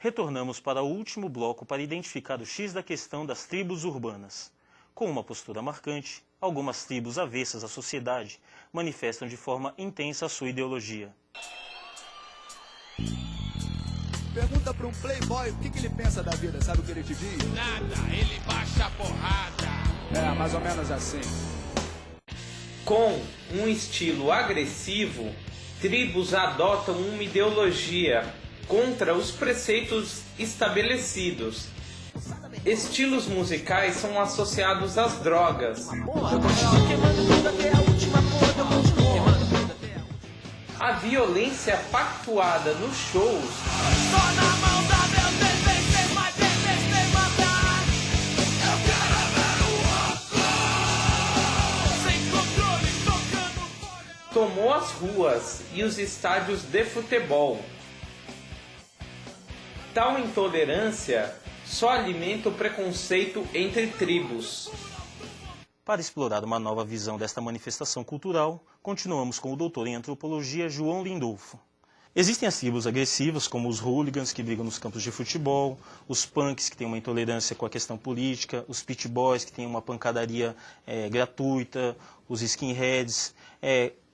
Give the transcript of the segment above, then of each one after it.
Retornamos para o último bloco para identificar o X da questão das tribos urbanas. Com uma postura marcante, algumas tribos avessas à sociedade manifestam de forma intensa a sua ideologia. Pergunta para um playboy o que ele pensa da vida, sabe o que ele te diz? Nada, ele baixa a porrada. É, mais ou menos assim. Com um estilo agressivo, tribos adotam uma ideologia contra os preceitos estabelecidos. Estilos musicais são associados às drogas. A violência pactuada nos shows tomou as ruas e os estádios de futebol. Tal intolerância só alimenta o preconceito entre tribos. Para explorar uma nova visão desta manifestação cultural, continuamos com o doutor em antropologia João Lindolfo. Existem as tribos agressivas, como os hooligans, que brigam nos campos de futebol, os punks, que têm uma intolerância com a questão política, os pit boys, que têm uma pancadaria gratuita, os skinheads.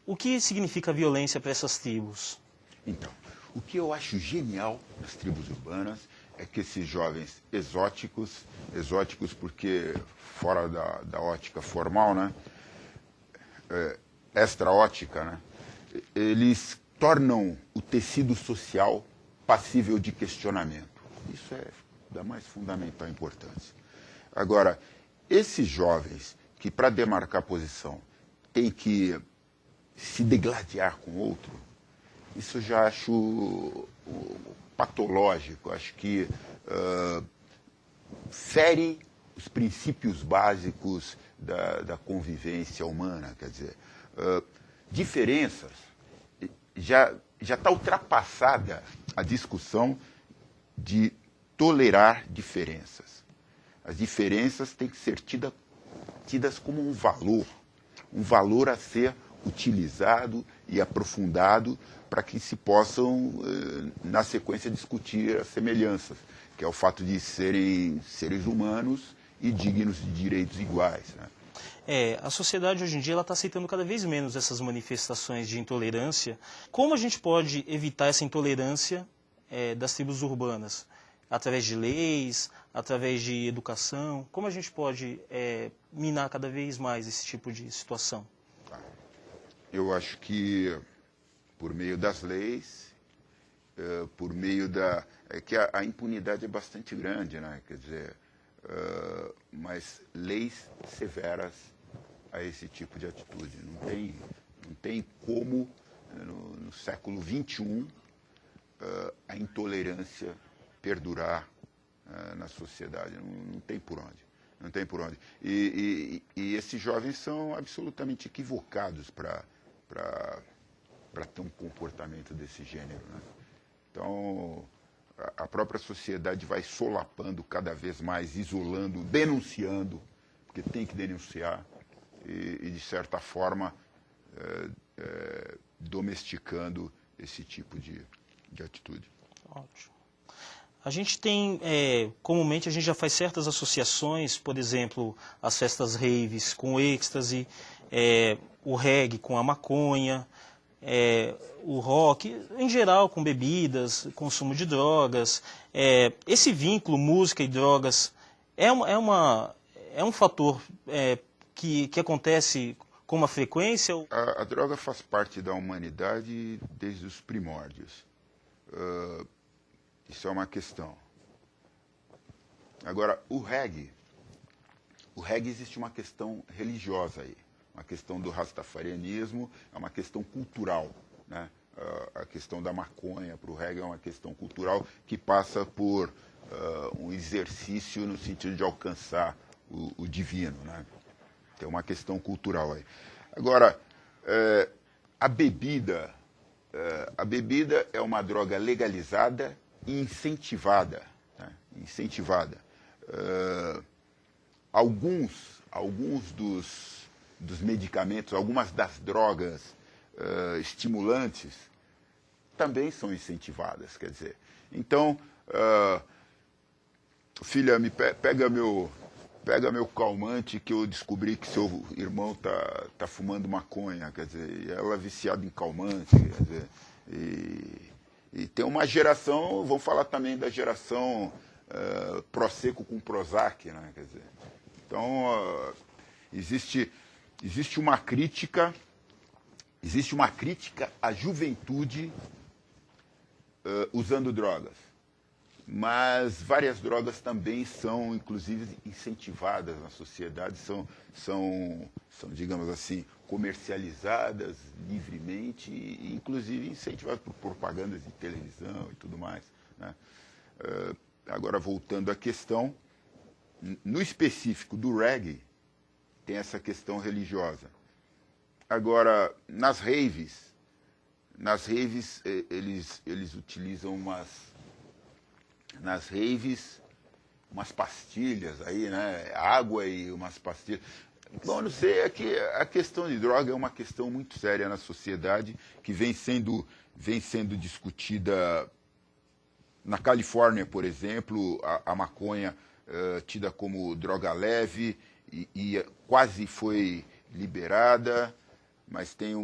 O que significa violência para essas tribos? Então, o que eu acho genial nas tribos urbanas é que esses jovens exóticos porque fora da ótica formal, né, extra-ótica, né, eles tornam o tecido social passível de questionamento. Isso é da mais fundamental importância. Agora, esses jovens que, para demarcar posição, têm que se degladiar com outro, isso eu já acho patológico, acho que fere os princípios básicos da convivência humana, quer dizer, diferenças, já está ultrapassada a discussão de tolerar diferenças. As diferenças têm que ser tidas como um valor a ser utilizado e aprofundado para que se possam, na sequência, discutir as semelhanças, que é o fato de serem seres humanos e dignos de direitos iguais, né? A sociedade hoje em dia está aceitando cada vez menos essas manifestações de intolerância. Como a gente pode evitar essa intolerância das tribos urbanas? Através de leis, através de educação? Como a gente pode minar cada vez mais esse tipo de situação? Eu acho que por meio das leis, por meio da... que a impunidade é bastante grande, né? Quer dizer, mas leis severas a esse tipo de atitude. Não tem como, no século XXI, a intolerância perdurar na sociedade. Não tem por onde. Não tem por onde. E esses jovens são absolutamente equivocados para ter um comportamento desse gênero, né? Então, a própria sociedade vai solapando cada vez mais, isolando, denunciando, porque tem que denunciar, e de certa forma, domesticando esse tipo de atitude. Ótimo. A gente tem, comumente, a gente já faz certas associações, por exemplo, as festas raves com o êxtase, o reggae com a maconha, o rock, em geral, com bebidas, consumo de drogas. Esse vínculo, música e drogas, é um fator que acontece com uma frequência? A droga faz parte da humanidade desde os primórdios. Isso é uma questão. Agora, o reggae existe uma questão religiosa aí. Uma questão do rastafarianismo, é uma questão cultural, né? A questão da maconha para o reggae é uma questão cultural que passa por um exercício no sentido de alcançar o divino, né? Tem uma questão cultural aí. Agora, a bebida é uma droga legalizada e incentivada, né? Incentivada. Alguns dos medicamentos, algumas das drogas estimulantes também são incentivadas, quer dizer. Então, filha, pega meu calmante que eu descobri que seu irmão tá fumando maconha, quer dizer, e ela é viciada em calmante, quer dizer, e tem uma geração, vamos falar também da geração Prosecco com Prozac, né, quer dizer, então existe uma crítica à juventude usando drogas. Mas várias drogas também são, inclusive, incentivadas na sociedade, são digamos assim, comercializadas livremente e, inclusive, incentivadas por propagandas de televisão e tudo mais, né? Agora, voltando à questão, no específico do reggae, tem essa questão religiosa. Agora, nas raves eles utilizam umas pastilhas aí, né? Água e umas pastilhas. Bom, não sei, é que a questão de droga é uma questão muito séria na sociedade, que vem sendo discutida na Califórnia, por exemplo, a maconha tida como droga leve e quase foi liberada, mas tem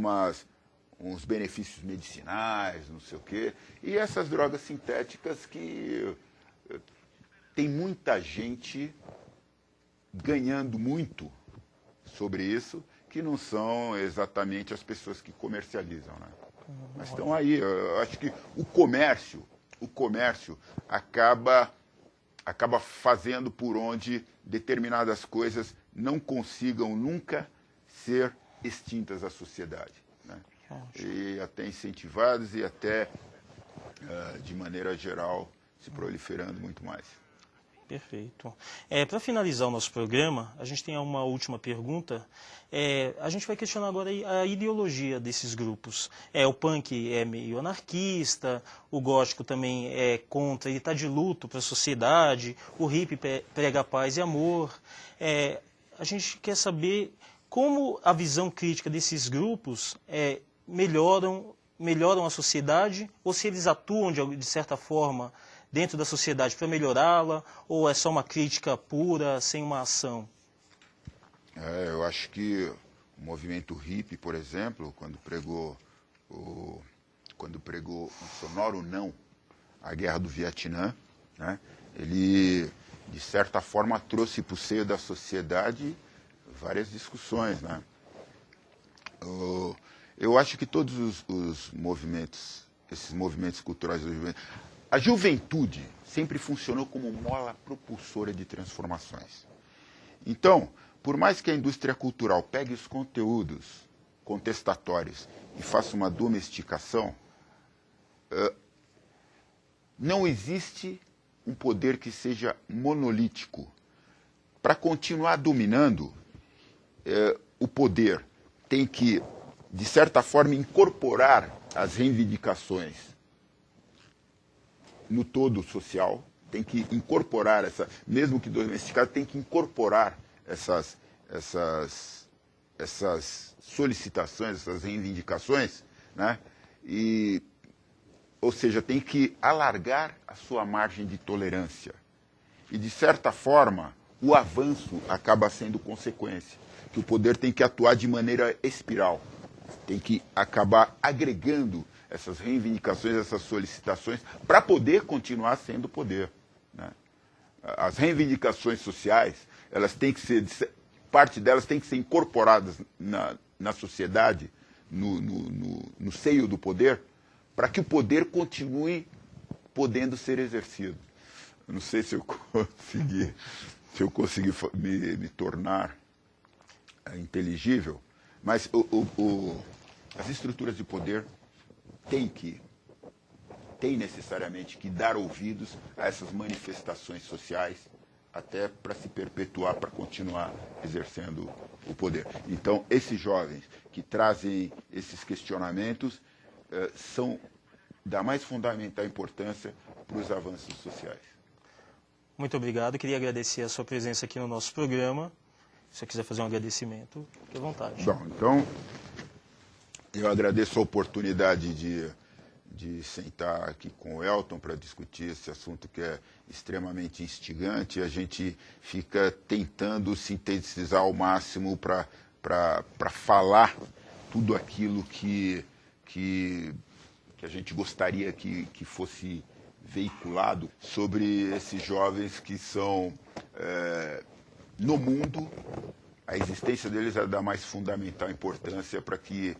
uns benefícios medicinais, não sei o quê. E essas drogas sintéticas que tem muita gente ganhando muito sobre isso, que não são exatamente as pessoas que comercializam, né? Mas estão aí. Eu acho que o comércio acaba fazendo por onde determinadas coisas não consigam nunca ser extintas da sociedade, né? E até incentivadas e até, de maneira geral, se proliferando muito mais. Perfeito. Para finalizar o nosso programa, a gente tem uma última pergunta. A gente vai questionar agora a ideologia desses grupos. O punk é meio anarquista, o gótico também é contra, ele está de luto para a sociedade, o hippie prega paz e amor. A gente quer saber como a visão crítica desses grupos melhoram a sociedade, ou se eles atuam de certa forma dentro da sociedade para melhorá-la, ou é só uma crítica pura, sem uma ação? Eu acho que o movimento hippie, por exemplo, quando pregou um sonoro não à guerra do Vietnã, né, ele, de certa forma, trouxe para o seio da sociedade várias discussões, né? Eu acho que todos os movimentos, esses movimentos culturais da juventude, a juventude sempre funcionou como mola propulsora de transformações. Então, por mais que a indústria cultural pegue os conteúdos contestatórios e faça uma domesticação, não existe um poder que seja monolítico. Para continuar dominando, o poder tem que, de certa forma, incorporar as reivindicações no todo social, tem que incorporar mesmo que domesticado, tem que incorporar essas solicitações, essas reivindicações, né? Ou seja, tem que alargar a sua margem de tolerância. E, de certa forma, o avanço acaba sendo consequência, que o poder tem que atuar de maneira espiral, tem que acabar agregando essas reivindicações, essas solicitações, para poder continuar sendo poder, né? As reivindicações sociais, elas têm que ser, parte delas tem que ser incorporadas na sociedade, no seio do poder, para que o poder continue podendo ser exercido. Eu não sei se eu consegui me tornar inteligível, mas as estruturas de poder têm necessariamente que dar ouvidos a essas manifestações sociais, até para se perpetuar, para continuar exercendo o poder. Então, esses jovens que trazem esses questionamentos são da mais fundamental importância para os avanços sociais. Muito obrigado. Queria agradecer a sua presença aqui no nosso programa. Se você quiser fazer um agradecimento, fique à vontade. Bom, então, eu agradeço a oportunidade de de sentar aqui com o Elton para discutir esse assunto que é extremamente instigante. A gente fica tentando sintetizar ao máximo para falar tudo aquilo que a gente gostaria que fosse veiculado sobre esses jovens que são, no mundo, a existência deles é da mais fundamental importância para que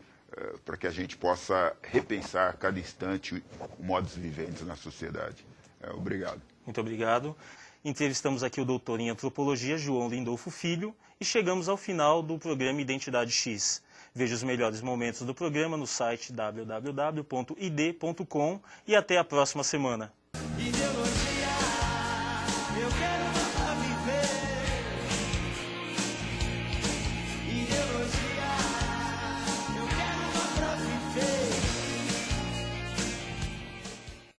a gente possa repensar a cada instante o modus vivendi na sociedade. Obrigado. Muito obrigado. Entrevistamos aqui o doutor em antropologia, João Lindolfo Filho, e chegamos ao final do programa Identidade X. Veja os melhores momentos do programa no site www.id.com e até a próxima semana.